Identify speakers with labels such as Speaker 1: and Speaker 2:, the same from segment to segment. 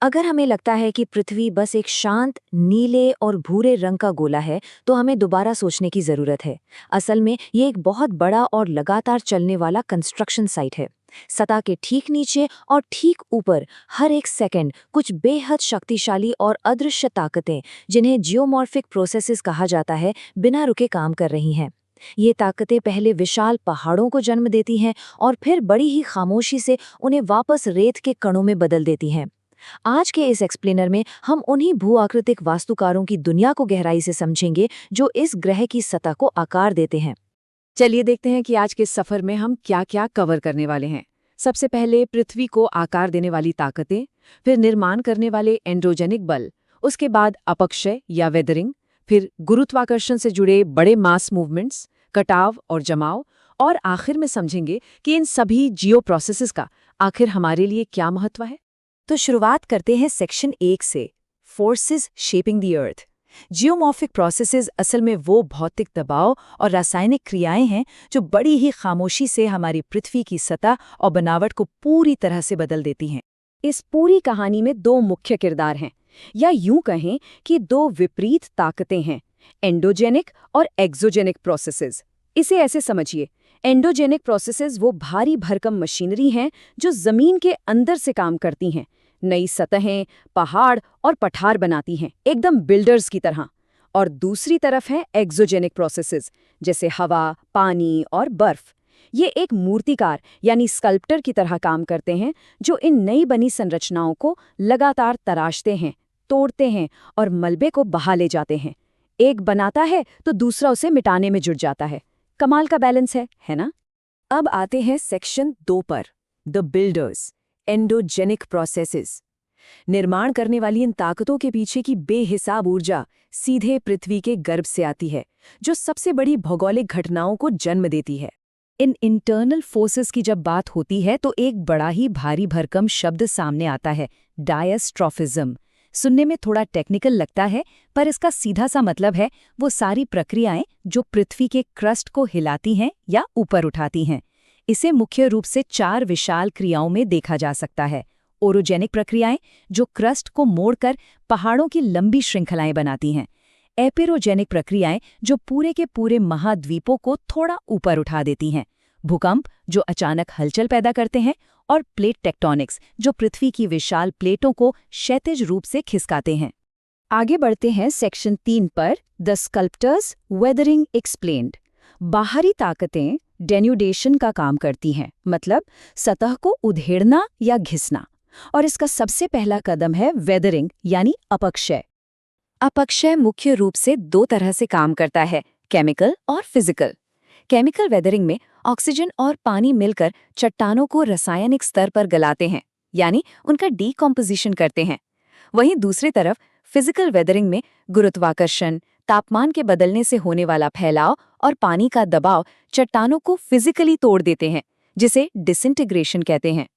Speaker 1: अगर हमें लगता है कि पृथ्वी बस एक शांत नीले और भूरे रंग का गोला है, तो हमें दोबारा सोचने की जरूरत है। असल में ये एक बहुत बड़ा और लगातार चलने वाला कंस्ट्रक्शन साइट है। सतह के ठीक नीचे और ठीक ऊपर हर एक सेकंड कुछ बेहद शक्तिशाली और अदृश्य ताकतें, जिन्हें जियोमॉर्फिक प्रोसेसेस कहा जाता है, बिना रुके काम कर रही हैं। ये ताकतें पहले विशाल पहाड़ों को जन्म देती हैं और फिर बड़ी ही खामोशी से उन्हें वापस रेत के कणों में बदल देती हैं। आज के इस एक्सप्लेनर में हम उन्हीं भूआकृतिक वास्तुकारों की दुनिया को गहराई से समझेंगे जो इस ग्रह की सतह को आकार देते हैं।
Speaker 2: चलिए देखते हैं कि आज के सफर में हम क्या क्या कवर करने वाले हैं। सबसे पहले पृथ्वी को आकार देने वाली ताकतें, फिर निर्माण करने वाले एंड्रोजेनिक बल, उसके बाद अपक्षय या वेदरिंग, फिर गुरुत्वाकर्षण से जुड़े बड़े मास मूवमेंट्स, कटाव और जमाव, और आखिर में समझेंगे कि इन सभी जियो प्रोसेसेस का आखिर हमारे लिए क्या महत्व है।
Speaker 1: तो शुरुआत करते हैं सेक्शन 1 से, forces shaping the earth. Geomorphic processes असल में वो भौतिक दबाव और रासायनिक क्रियाएं हैं जो बड़ी ही खामोशी से हमारी पृथ्वी की सतह और बनावट को पूरी तरह से बदल देती हैं।
Speaker 2: इस पूरी कहानी में दो मुख्य किरदार हैं, या यूं कहें कि दो विपरीत ताकतें हैं, एंडोजेनिक और एक्सोजेनिक प्रोसेसेस। इसे ऐसे समझिए, एंडोजेनिक प्रोसेसेस वो भारी भरकम मशीनरी हैं जो जमीन के अंदर से काम करती हैं, नई सतहें, पहाड़ और पठार बनाती हैं, एकदम बिल्डर्स की तरह। और दूसरी तरफ है एक्सोजेनिक प्रोसेसेस, जैसे हवा, पानी और बर्फ। ये एक मूर्तिकार यानी स्कल्प्टर की तरह काम करते हैं, जो इन नई बनी संरचनाओं को लगातार तराशते हैं, तोड़ते हैं और मलबे को बहा ले जाते हैं। एक बनाता है तो दूसरा उसे मिटाने में जुट जाता है। कमाल का बैलेंस है ना? अब आते हैं सेक्शन 2 पर, द बिल्डर्स, एंडोजेनिक प्रोसेसेस। निर्माण करने वाली इन ताकतों के पीछे की बेहिसाब ऊर्जा सीधे पृथ्वी के गर्भ से आती है, जो सबसे बड़ी भौगोलिक घटनाओं को जन्म देती है। इन इंटरनल फोर्सेस की जब बात होती है तो एक बड़ा ही भारी भरकम शब्द सामने आता है, डायस्ट्रॉफिज्म। सुनने में थोड़ा टेक्निकल लगता है, पर इसका सीधा सा मतलब है वो सारी प्रक्रियाएं जो पृथ्वी के क्रस्ट को हिलाती हैं या ऊपर उठाती हैं। इसे मुख्य रूप से 4 विशाल क्रियाओं में देखा जा सकता है। ओरोजेनिक प्रक्रियाएं, जो क्रस्ट को मोड़कर पहाड़ों की लंबी श्रृंखलाएं बनाती हैं। एपिरोजेनिक प्रक्रियाएं, जो पूरे के पूरे महाद्वीपों को थोड़ा ऊपर उठा देती हैं। भूकंप, जो अचानक हलचल पैदा करते हैं। और प्लेट टेक्टोनिक्स, जो पृथ्वी की विशाल प्लेटों को क्षैतिज रूप से खिसकाते हैं। आगे बढ़ते हैं सेक्शन 3 पर, द स्कल्प्टर्स, वेदरिंग एक्सप्लेन्ड। बाहरी ताकतें डेन्यूडेशन का काम करती हैं, मतलब सतह को उधेड़ना या घिसना। और इसका सबसे पहला कदम है वेदरिंग यानी अपक्षय। अपक्षय मुख्य रूप से 2 तरह से काम करता है, केमिकल और फिजिकल। केमिकल वेदरिंग में ऑक्सीजन और पानी मिलकर चट्टानों को रासायनिक स्तर पर गलाते हैं, यानी उनका डीकॉम्पोजिशन करते हैं। वहीं दूसरी तरफ फिजिकल वेदरिंग में गुरुत्वाकर्षण, तापमान के बदलने से होने वाला फैलाव और पानी का दबाव चट्टानों को फिजिकली तोड़ देते हैं, जिसे डिसइंटीग्रेशन कहते हैं।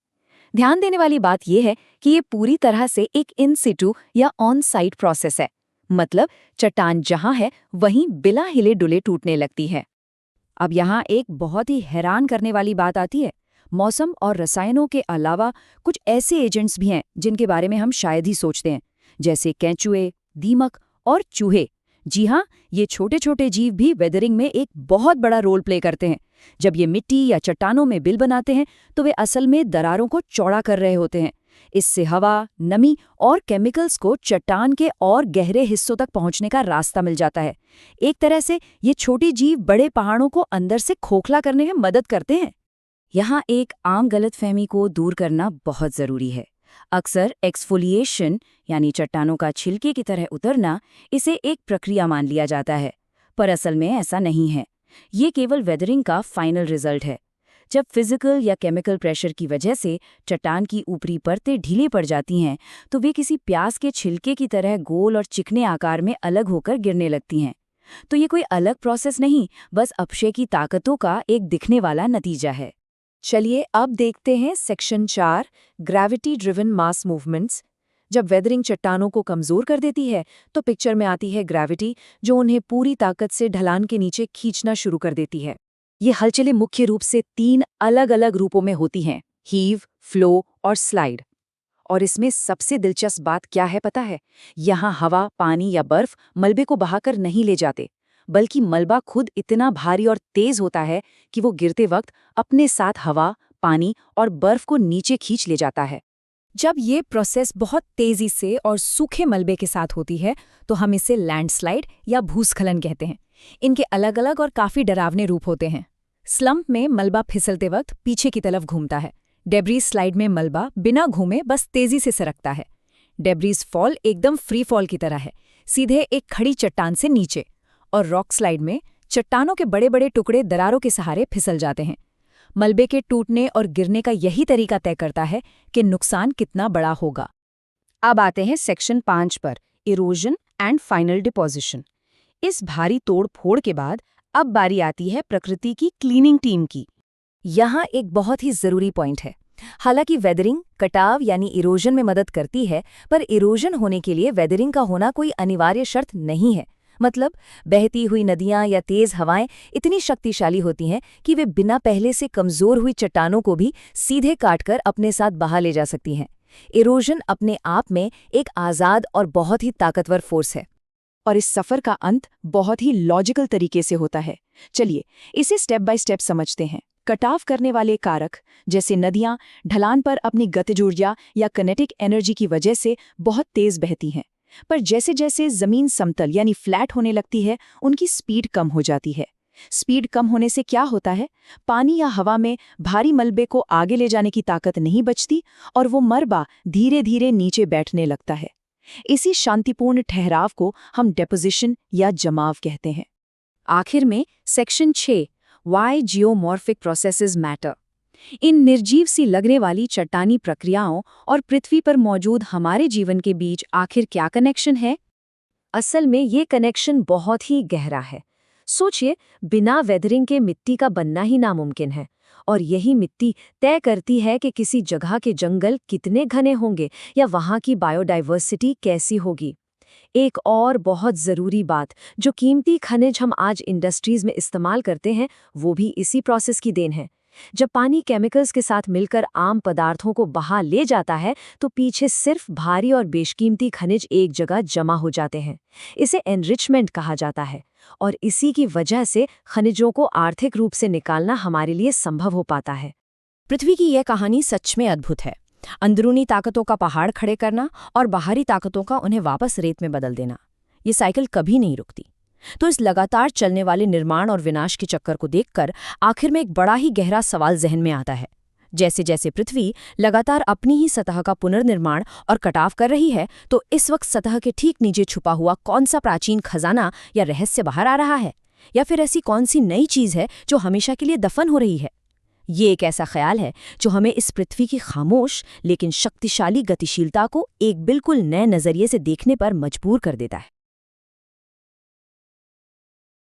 Speaker 2: ध्यान देने वाली बात यह है कि ये पूरी तरह से एक इन सिटू या ऑन साइट प्रोसेस है, मतलब चट्टान जहां है वहीं बिना हिले डुले टूटने लगती है। अब यहाँ एक बहुत ही हैरान करने वाली बात आती है। मौसम और रसायनों के अलावा कुछ ऐसे एजेंट्स भी हैं जिनके बारे में हम शायद ही सोचते हैं, जैसे केंचुए, दीमक और चूहे। जी हाँ, ये छोटे छोटे जीव भी वेदरिंग में एक बहुत बड़ा रोल प्ले करते हैं। जब ये मिट्टी या चट्टानों में बिल बनाते हैं तो वे असल में दरारों को चौड़ा कर रहे होते हैं। इससे हवा, नमी और केमिकल्स को चट्टान के और गहरे हिस्सों तक पहुंचने का रास्ता मिल जाता है। एक तरह से ये छोटे जीव बड़े पहाड़ों को अंदर से खोखला करने में मदद करते हैं। यहाँ एक आम गलतफहमी को दूर करना बहुत जरूरी है। अक्सर एक्सफोलिएशन यानी चट्टानों का छिलके की तरह उतरना, इसे एक प्रक्रिया मान लिया जाता है, पर असल में ऐसा नहीं है। ये केवल वेदरिंग का फाइनल रिजल्ट है। जब फिजिकल या केमिकल प्रेशर की वजह से चट्टान की ऊपरी परतें ढीले पड़ जाती हैं, तो वे किसी प्याज के छिलके की तरह गोल और चिकने आकार में अलग होकर गिरने लगती हैं। तो ये कोई अलग प्रोसेस नहीं, बस अपक्षय की ताकतों का एक दिखने वाला नतीजा है। चलिए अब देखते हैं सेक्शन 4, ग्रेविटी ड्रिवन मास मूवमेंट्स। जब वेदरिंग चट्टानों को कमजोर कर देती है तो पिक्चर में आती है ग्रेविटी, जो उन्हें पूरी ताकत से ढलान के नीचे खींचना शुरू कर देती है। ये हलचलें मुख्य रूप से 3 अलग अलग रूपों में होती हैं, हीव, फ्लो और स्लाइड। और इसमें सबसे दिलचस्प बात क्या है पता है? यहाँ हवा, पानी या बर्फ मलबे को बहाकर नहीं ले जाते, बल्कि मलबा खुद इतना भारी और तेज होता है कि वो गिरते वक्त अपने साथ हवा, पानी और बर्फ को नीचे खींच ले जाता है।
Speaker 3: जब ये प्रोसेस बहुत तेजी से और सूखे मलबे के साथ होती है तो हम इसे लैंडस्लाइड या भूस्खलन कहते हैं। इनके अलग अलग और काफी डरावने रूप होते हैं। स्लम्प में मलबा फिसलते वक्त पीछे की तरफ घूमता है। डेब्रीज स्लाइड में मलबा बिना घूमे बस तेजी से सरकता है। डेब्रीज फॉल एकदम फ्री फॉल की तरह है, सीधे एक खड़ी चट्टान से नीचे। और रॉक स्लाइड में चट्टानों के बड़े बड़े टुकड़े दरारों के सहारे फिसल जाते हैं। मलबे के टूटने और गिरने का यही तरीका तय करता है कि नुकसान कितना बड़ा होगा।
Speaker 2: अब आते हैं सेक्शन 5 पर, इरोजन एंड फाइनल डिपोजिशन। इस भारी तोड़ फोड़ के बाद अब बारी आती है प्रकृति की क्लीनिंग टीम की।
Speaker 1: यहाँ एक बहुत ही जरूरी पॉइंट है। हालांकि वेदरिंग कटाव यानी इरोजन में मदद करती है, पर इरोजन होने के लिए वेदरिंग का होना कोई अनिवार्य शर्त नहीं है। मतलब बहती हुई नदियां या तेज हवाएं इतनी शक्तिशाली होती हैं कि वे बिना पहले से कमजोर हुई चट्टानों को भी सीधे काटकर अपने साथ बहा ले जा सकती हैं। इरोजन अपने आप में एक आज़ाद और बहुत ही ताकतवर फोर्स है।
Speaker 2: और इस सफर का अंत बहुत ही लॉजिकल तरीके से होता है। चलिए इसे स्टेप बाय स्टेप समझते हैं। कटाव करने वाले कारक जैसे नदियां ढलान पर अपनी गतिज ऊर्जा या किनेटिक एनर्जी की वजह से बहुत तेज बहती हैं, पर जैसे जैसे जमीन समतल यानी फ्लैट होने लगती है उनकी स्पीड कम हो जाती है। स्पीड कम होने से क्या होता है? पानी या हवा में भारी मलबे को आगे ले जाने की ताकत नहीं बचती और वो मलबा धीरे धीरे नीचे बैठने लगता है। इसी शांतिपूर्ण ठहराव को हम डेपोजिशन या जमाव कहते हैं। आखिर में section 6, why geomorphic processes matter. इन निर्जीव सी लगने वाली चट्टानी प्रक्रियाओं और पृथ्वी पर मौजूद हमारे जीवन के बीच आखिर क्या कनेक्शन है?
Speaker 1: असल में ये कनेक्शन बहुत ही गहरा है। सोचिए, बिना वेदरिंग के मिट्टी का बनना ही नामुमकिन है, और यही मिट्टी तय करती है कि किसी जगह के जंगल कितने घने होंगे या वहाँ की बायोडाइवर्सिटी कैसी होगी। एक और बहुत ज़रूरी बात, जो कीमती खनिज हम आज इंडस्ट्रीज में इस्तेमाल करते हैं, वो भी इसी प्रोसेस की देन है। जब पानी केमिकल्स के साथ मिलकर आम पदार्थों को बहा ले जाता है, तो पीछे सिर्फ भारी और बेशकीमती खनिज एक जगह जमा हो जाते हैं। इसे एनरिचमेंट कहा जाता है, और इसी की वजह से खनिजों को आर्थिक रूप से निकालना हमारे लिए संभव हो पाता है।
Speaker 3: पृथ्वी की यह कहानी सच में अद्भुत है। अंदरूनी ताकतों का पहाड़ खड़े करना और बाहरी ताकतों का उन्हें वापस रेत में बदल देना, ये साइकिल कभी नहीं रुकती। तो इस लगातार चलने वाले निर्माण और विनाश के चक्कर को देखकर आखिर में एक बड़ा ही गहरा सवाल जहन में आता है। जैसे जैसे पृथ्वी लगातार अपनी ही सतह का पुनर्निर्माण और कटाव कर रही है, तो इस वक्त सतह के ठीक नीचे छुपा हुआ कौन सा प्राचीन खजाना या रहस्य बाहर आ रहा है, या फिर ऐसी कौन सी नई चीज है जो हमेशा के लिए दफन हो रही है? ये एक ऐसा ख्याल है जो हमें इस पृथ्वी की खामोश लेकिन शक्तिशाली गतिशीलता को एक बिल्कुल नए नजरिए से देखने पर मजबूर कर देता है।